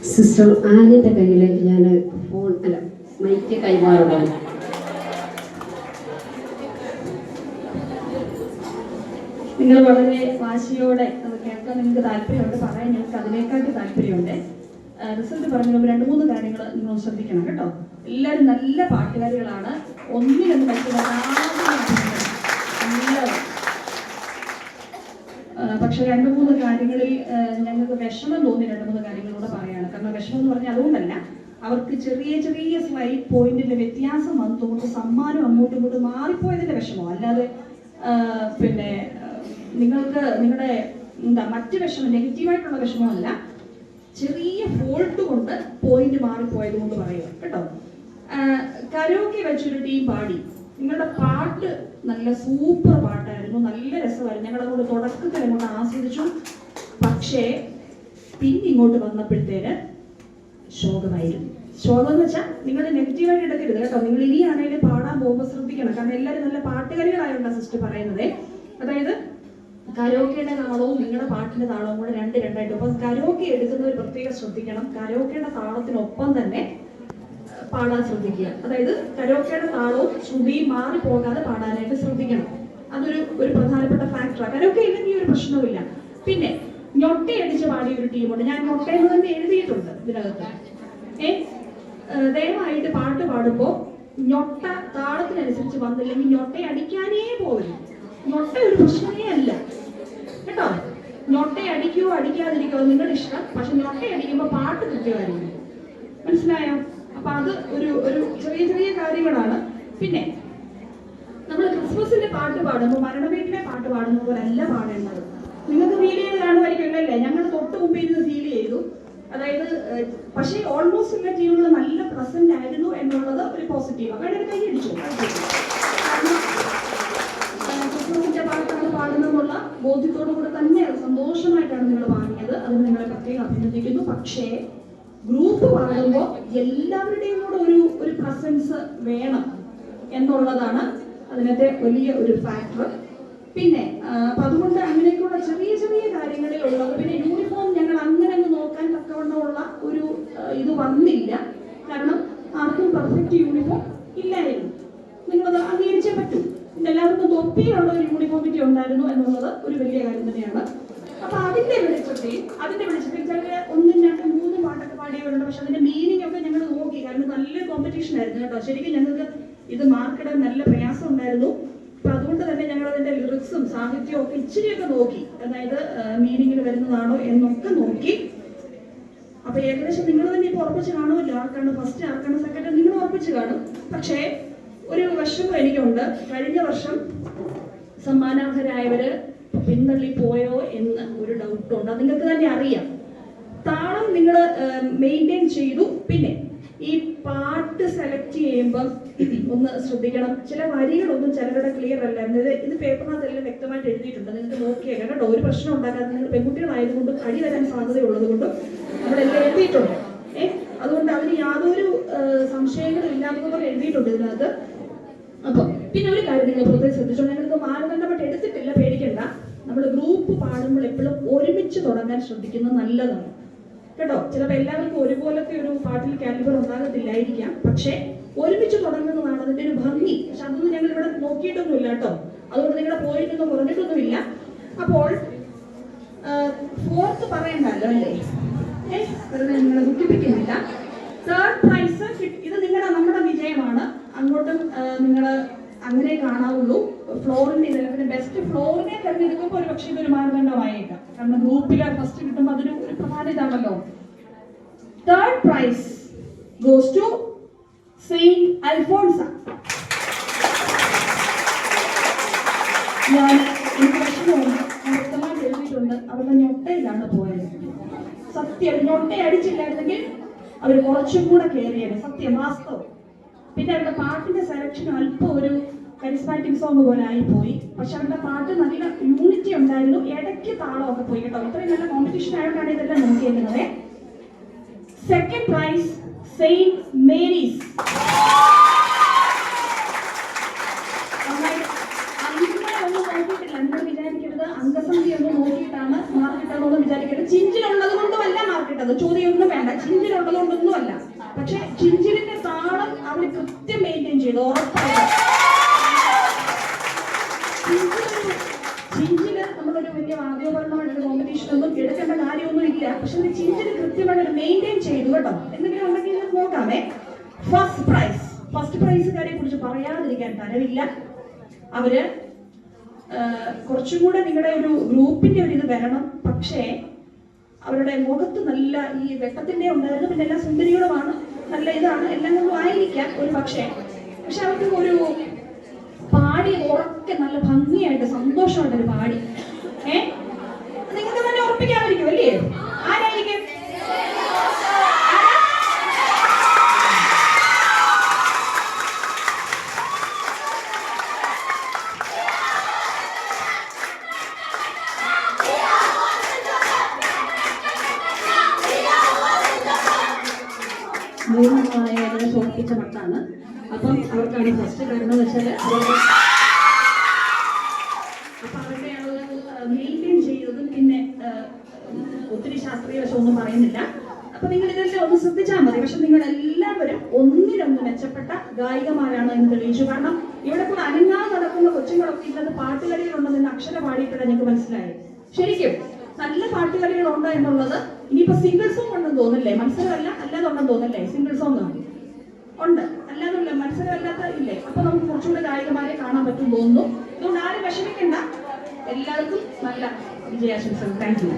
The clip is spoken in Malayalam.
സിസ്റ്റർ ആനിൻ്റെ കയ്യിൽ ഞാൻ ഫോൺ മൈക്ക് കൈമാറുകയാണ്. നിങ്ങൾ വളരെ വാശിയോടെ അത് കേൾക്കാൻ നിങ്ങൾക്ക് താല്പര്യമുണ്ട്, പറയാൻ ഞങ്ങൾക്ക് അതിനേക്കാട്ടി താല്പര്യമുണ്ട്. റിസൾട്ട് പറഞ്ഞ 2-3 കാര്യങ്ങൾ നിങ്ങൾ ശ്രദ്ധിക്കണം കേട്ടോ. എല്ലാവരും നല്ല പാട്ടുകാരികളാണ്, ഒന്നിനൊന്നും പറ്റില്ല. പക്ഷെ 2-3 കാര്യങ്ങളിൽ ഞങ്ങൾക്ക് വിഷമം തോന്നി. 2-3 കാര്യങ്ങളൂടെ പറയാണ്. കാരണം വിഷമം എന്ന് പറഞ്ഞാൽ അതുകൊണ്ടല്ല, അവർക്ക് ചെറിയ ചെറിയ സ്ലൈഡ് പോയിന്റിന്റെ വ്യത്യാസം വന്നതുകൊണ്ട് സമ്മാനം അങ്ങോട്ടും ഇങ്ങോട്ടും മാറിപ്പോയതിന്റെ വിഷമം, അല്ലാതെ പിന്നെ നിങ്ങൾക്ക് നിങ്ങളുടെ മറ്റ് വിഷമം, നെഗറ്റീവായിട്ടുള്ള വിഷമമല്ല, ചെറിയ ഫോൾട്ട് കൊണ്ട് പോയിന്റ് മാറിപ്പോയത് കൊണ്ട് പറയുക കേട്ടോ. കരോക്കെ വെച്ചൊരു ടീം പാടി. നിങ്ങളുടെ പാട്ട് നല്ല സൂപ്പർ പാട്ടായിരുന്നു, നല്ല രസമായിരുന്നു. ഞങ്ങളതുകൊണ്ട് തുടക്കത്തിൽ അങ്ങോട്ട് ആസ്വദിച്ചു. പക്ഷേ പിന്നെ ഇങ്ങോട്ട് വന്നപ്പോഴത്തേന് ശോകമായിരുന്നു. ശോകം എന്ന് വെച്ചാൽ നിങ്ങൾ നെഗറ്റീവായിട്ട് എടുക്കരുത് കേട്ടോ. നിങ്ങൾ ഇനിയാണെങ്കിലും പാടാൻ പോകുമ്പോൾ ശ്രദ്ധിക്കണം. കാരണം എല്ലാവരും നല്ല പാട്ടുകാരികളായോണ്ടാണ് സിസ്റ്റർ പറയുന്നത്. അതായത് കരോക്കയുടെ താളവും നിങ്ങളുടെ പാട്ടിന്റെ താളവും കൂടെ രണ്ടായിട്ട്. അപ്പൊ കരോക്കെ എടുക്കുന്നവർ പ്രത്യേകം ശ്രദ്ധിക്കണം. കരോക്കയുടെ താളത്തിനൊപ്പം തന്നെ പാടാൻ ശ്രദ്ധിക്കുക. അതായത് കരോക്കയുടെ താളവും ശ്രുതിയും മാറി പോകാതെ പാടാനായിട്ട് ശ്രദ്ധിക്കണം. അതൊരു പ്രധാനപ്പെട്ട ഫാക്ടറാണ്. കരോക്കെ ഇല്ലെങ്കിൽ ഒരു പ്രശ്നവുമില്ല. പിന്നെ ഞൊട്ടയടിച്ച് പാടിയ ഒരു ടീമുണ്ട്. ഞാൻ ഞൊട്ടയെന്ന് തന്നെ എഴുതിയിട്ടുണ്ട് ഇതിനകത്ത്. ദയവായിട്ട് പാട്ട് പാടുമ്പോൾ ഞൊട്ട താളത്തിനനുസരിച്ച് വന്നില്ലെങ്കിൽ ഞൊട്ടയടിക്കാനേ പോലും. ഞൊട്ട ഒരു പ്രശ്നമേ അല്ല കേട്ടോ. ഞൊട്ടയടിക്കുകയോ അടിക്കാതിരിക്കുകയോ നിങ്ങളുടെ ഇഷ്ടം. പക്ഷെ ഞൊട്ടയടിക്കുമ്പോൾ പാട്ട് കൃത്യമായിരിക്കും. മനസ്സിലായോ? അപ്പൊ അത് ഒരു ചെറിയ ചെറിയ കാര്യങ്ങളാണ്. പിന്നെ നമ്മൾ ക്രിസ്മസിന്റെ പാട്ട് പാടുമ്പോൾ മരണവീട്ടിലെ പാട്ട് പാടുന്ന പോലെ അല്ല പാടേണ്ടത്. നിങ്ങൾക്ക് ഫീൽ ചെയ്ത് കാണുമായിരിക്കുമല്ലേ? ഞങ്ങൾ തൊട്ട് മുമ്പിൽ ഇരുന്ന് ഫീൽ ചെയ്തു. അതായത് പക്ഷേ ഓൾമോസ്റ്റ് എല്ലാ ടീമുകളും നല്ല പ്രസന്റ് ആയിരുന്നു എന്നുള്ളത് ഒരു പോസിറ്റീവ്. അങ്ങനെ ഒരു കൈ അടിച്ചു. ക്രിസ്മസിന്റെ പാട്ടാണ് പാടുന്നതെന്നുള്ള ബോധ്യത്തോടു കൂടെ തന്നെ സന്തോഷമായിട്ടാണ് നിങ്ങൾ പാടിയത്. അതിന് നിങ്ങളെ പ്രത്യേകം അഭിനന്ദിക്കുന്നു. പക്ഷേ ഗ്രൂപ്പ് പാടുമ്പോൾ എല്ലാവരുടെയും കൂടെ ഒരു പ്രസൻസ് വേണം എന്നുള്ളതാണ് അതിനകത്തെ വലിയ ഒരു ഫാക്ടർ. പിന്നെ അപ്പൊ അതുകൊണ്ട് അങ്ങനെയൊക്കെയുള്ള ചെറിയ ചെറിയ കാര്യങ്ങളിൽ ഉള്ളത്. പിന്നെ യൂണിഫോം ഞങ്ങൾ അങ്ങനെ നോക്കാൻ തക്കവണ്ണമുള്ള ഒരു ഇത് വന്നില്ല. കാരണം ആർക്കും പെർഫെക്റ്റ് യൂണിഫോം ഇല്ലായിരുന്നു. നിങ്ങളത് അംഗീകരിച്ചേ പറ്റൂ. എല്ലാവർക്കും തൊപ്പിയുള്ള ഒരു യൂണിഫോമിറ്റി ഉണ്ടായിരുന്നു എന്നുള്ളത് ഒരു വലിയ കാര്യം തന്നെയാണ്. അപ്പൊ അതിന്റെ വെളിച്ചത്തിൽ ചില 1, 2, 3 പാട്ടൊക്കെ പാടിയവരുണ്ട്. പക്ഷെ അതിന്റെ മീനിങ് ഒക്കെ ഞങ്ങൾ നോക്കി. കാരണം നല്ല കോമ്പറ്റീഷൻ ആയിരുന്നു കേട്ടോ. ശരിക്കും ഞങ്ങൾക്ക് ഇത് മാർക്കിടാൻ നല്ല പ്രയാസം ഉണ്ടായിരുന്നു. അപ്പൊ അതുകൊണ്ട് തന്നെ ഞങ്ങൾ അതിന്റെ ലിറിക്സും സാഹിത്യവും ഒക്കെ ഇച്ചിരിയൊക്കെ നോക്കി. അതായത് മീനിങ്ങിൽ വരുന്നതാണോ എന്നൊക്കെ നോക്കി. അപ്പൊ ഏകദേശം നിങ്ങൾ തന്നെ ഇപ്പൊ ഉറപ്പിച്ച് കാണുമല്ലോ, ആർക്കാണ് ഫസ്റ്റ് ആർക്കാണ് സെക്കൻഡ് നിങ്ങൾ ഉറപ്പിച്ച് കാണും. പക്ഷേ ഒരു വിഷമം എനിക്കുണ്ട്. കഴിഞ്ഞ വർഷം സമ്മാനാർഹരായവര് പിന്തള്ളി പോയോ എന്ന് ഒരു ഡൗട്ടുണ്ട്. അത് നിങ്ങൾക്ക് തന്നെ അറിയാം. താളം നിങ്ങൾ മെയിൻറ്റെയിൻ ചെയ്തു. പിന്നെ ഈ പാട്ട് സെലക്ട് ചെയ്യുമ്പം ഒന്ന് ശ്രദ്ധിക്കണം. ചില വരികളൊന്നും ചിലരുടെ ക്ലിയർ അല്ലായിരുന്നു. ഇത് പേപ്പറിനകത്തെല്ലാം വ്യക്തമായിട്ട് എഴുതിയിട്ടുണ്ട്. നിങ്ങൾക്ക് നോക്കിയാൽ കേട്ടോ. ഒരു പ്രശ്നം ഉണ്ടാക്കാതെ നിങ്ങൾ പെൺകുട്ടികളായതുകൊണ്ടും അടി വരാൻ സാധ്യതയുള്ളത് കൊണ്ടും നമ്മളെല്ലാം എഴുതിയിട്ടുണ്ട്. അതുകൊണ്ട് അതിന് യാതൊരു സംശയങ്ങളും ഇല്ലാത്തതുപോലെ എഴുതിയിട്ടുണ്ട് ഇതിനകത്ത്. അപ്പൊ പിന്നെ ഒരു കാര്യം നിങ്ങൾ പ്രത്യേകം ശ്രദ്ധിച്ചോളൂ. ഞങ്ങൾക്ക് മാനദണ്ഡമായിട്ട് എടുത്തിട്ടില്ല, പേടിക്കണ്ട. നമ്മൾ ഗ്രൂപ്പ് പാടുമ്പോൾ എപ്പോഴും ഒരുമിച്ച് തുടങ്ങാൻ ശ്രദ്ധിക്കുന്നത് നല്ലതാണ് കേട്ടോ. ചിലപ്പോൾ എല്ലാവർക്കും ഒരുപോലത്തെ ഒരു പാട്ടിൽ കാലിബർ ഉണ്ടാകത്തില്ലായിരിക്കാം. പക്ഷെ ഒരുമിച്ച് തുടങ്ങുന്നതാണ് അതിന്റെ ഒരു ഭംഗി. പക്ഷെ അതൊന്നും ഞങ്ങൾ ഇവിടെ നോക്കിയിട്ടൊന്നുമില്ല കേട്ടോ. അതുകൊണ്ട് നിങ്ങളുടെ പോയിന്റൊന്നും കുറഞ്ഞിട്ടൊന്നുമില്ല. അപ്പോൾ 4th പറയണ്ടല്ലോ അല്ലേ? വെറുതെ നിങ്ങളെ ദുഃഖിപ്പിക്കുന്നില്ല. 3rd പ്രൈസ് ഇത് നമ്മുടെ വിജയമാണ്. അങ്ങോട്ടും നിങ്ങൾ അങ്ങനെ കാണാവുള്ളൂ. ഫ്ലോറിന്റെ ഇതിൽ ബെസ്റ്റ് ഫ്ലോറിനെ തെരഞ്ഞെടുക്കുമ്പോൾ ഒരു പക്ഷേ ഇതൊരു മാനദണ്ഡമായേക്കാം. കാരണം ഗ്രൂപ്പിലെ ഫസ്റ്റ് കിട്ടുമ്പോൾ അതൊരു പ്രധാന ഇതാണല്ലോ. 3rd prize goes to saint Alphonsa. എനിക്ക് പ്രശ്നമുണ്ട്, വ്യക്തമായിട്ട് എഴുതിയിട്ടുണ്ട്. അവരുടെ ഞൊട്ടയിലാണ് പോയത്. സത്യം, ഞൊട്ട അടിച്ചില്ലായിരുന്നെങ്കിൽ അവർ കുറച്ചും കൂടെ കയറിയാണ്. സത്യം, വാസ്തവം. പിന്നെ അവരുടെ പാട്ടിന്റെ സെലക്ഷൻ അല്പം ഒരു കരിസ്മാറ്റിക് സോങ് പോലെ ആയിപ്പോയി. പക്ഷെ അവരുടെ പാട്ട് നല്ല യൂണിറ്റി ഉണ്ടായിരുന്നു. ഇടയ്ക്ക് താളമൊക്കെ പോയി കേട്ടോ. ഇത്രയും നല്ല കോമ്പറ്റീഷൻ ആയിട്ടാണ് ഇതെല്ലാം നോക്കിയിരുന്നത്. 2nd price Saint Mary's. ഒന്നും നോക്കിയിട്ടില്ല. നിങ്ങൾ വിചാരിക്കരുത് അംഗസംഖ്യ ഒന്നും നോക്കിയിട്ടാണ് മാർക്കിട്ടതെന്ന് വിചാരിക്കരുത്. ചിഞ്ചിലുള്ളത് കൊണ്ടുമല്ല മാർക്കിട്ടത്. പ്രധാനപ്പെട്ടത്. ചോദ്യമൊന്നും വേണ്ട, ചിഞ്ചിലുള്ളതുകൊണ്ടൊന്നും അല്ല. പക്ഷെ ചിഞ്ചിലിന്റെ താളം അവർ കൃത്യം മെയിൻറ്റെയിൻ ചെയ്തു, ഉറപ്പായിട്ട്. ചിഞ്ചില് നമ്മളൊരു വലിയ വാദ്യോപകരണമായിട്ടൊരു കോമ്പറ്റീഷൻ ഒന്നും എടുക്കേണ്ട കാര്യമൊന്നും ഇല്ല. പക്ഷെ ചിഞ്ചില് കൃത്യമായിട്ട് മെയിൻറ്റെയിൻ ചെയ്തു കേട്ടോ. എന്തെങ്കിലും ഉണ്ടെങ്കിൽ നോക്കാമേ. ഫസ്റ്റ് പ്രൈസുകാരെ കുറിച്ച് പറയാതിരിക്കാൻ തരവില്ല. അവര് കുറച്ചും കൂടെ നിങ്ങളുടെ ഒരു ഗ്രൂപ്പിന്റെ ഒരു ഇത് വരണം. പക്ഷേ അവരുടെ മുഖത്ത് നല്ല ഈ വെട്ടത്തിന്റെ ഉണ്ടായിരുന്നു, പിന്നെ എല്ലാ സുന്ദരികളുമാണ്, നല്ല ഇതാണ്, എല്ലാം കൊണ്ടും ആയിരിക്കാം ഒരു പക്ഷേ അവർക്ക് ഒരു പാടി ഉറക്കെ നല്ല ഭംഗിയായിട്ട് സന്തോഷമായിട്ടൊരു പാടി നിങ്ങൾക്ക് തന്നെ ഉറപ്പിക്കാമായിരിക്കും അല്ലേ? ആരായിരിക്കും? മൂന്നായ സൂചിപ്പിച്ച മട്ടാണ്. അപ്പം അവർക്കാണ് ഫസ്റ്റ് കാരണം എന്ന് വെച്ചാൽ അവരുടെ മെയിൻറ്റെയിൻ ചെയ്തതും പിന്നെ ഒത്തിരി ശാസ്ത്രീയ വശമൊന്നും പറയുന്നില്ല. അപ്പൊ നിങ്ങൾ ഇതെല്ലാം ഒന്ന് ശ്രദ്ധിച്ചാൽ മതി. പക്ഷെ നിങ്ങൾ എല്ലാവരും ഒന്നിനൊന്ന് മെച്ചപ്പെട്ട ഗായികമാരാണ് എന്ന് തെളിയിച്ചു. കാരണം ഇവിടെ കൂടെ അനങ്ങാതെ നടക്കുന്ന കൊച്ചുങ്ങളൊക്കെ ഇന്നത് പാട്ടുകളികളുണ്ടെന്ന് അക്ഷര പാടിയിട്ടാണ് നിങ്ങൾക്ക് മനസ്സിലായത്. ശരിക്കും നല്ല പാട്ടുകളികളുണ്ട് എന്നുള്ളത് ഇനിയിപ്പോ സിംഗിൾ സോങ് ഉണ്ടെന്ന് തോന്നില്ലേ? മത്സരമല്ല, അല്ലാതെ ഉണ്ടെന്ന് തോന്നില്ലേ? സിംഗിൾ സോങ് ഉണ്ട്, അല്ലാതെ മത്സരമല്ലാത്ത ഇല്ലേ? അപ്പൊ നമുക്ക് കുറച്ചുകൂടെ ഗായികമാരെ കാണാൻ പറ്റും തോന്നുന്നു. അതുകൊണ്ട് ആരും വിഷമിക്കണ്ട. എല്ലാവർക്കും നല്ല വിജയാശംസകൾ. Thank you.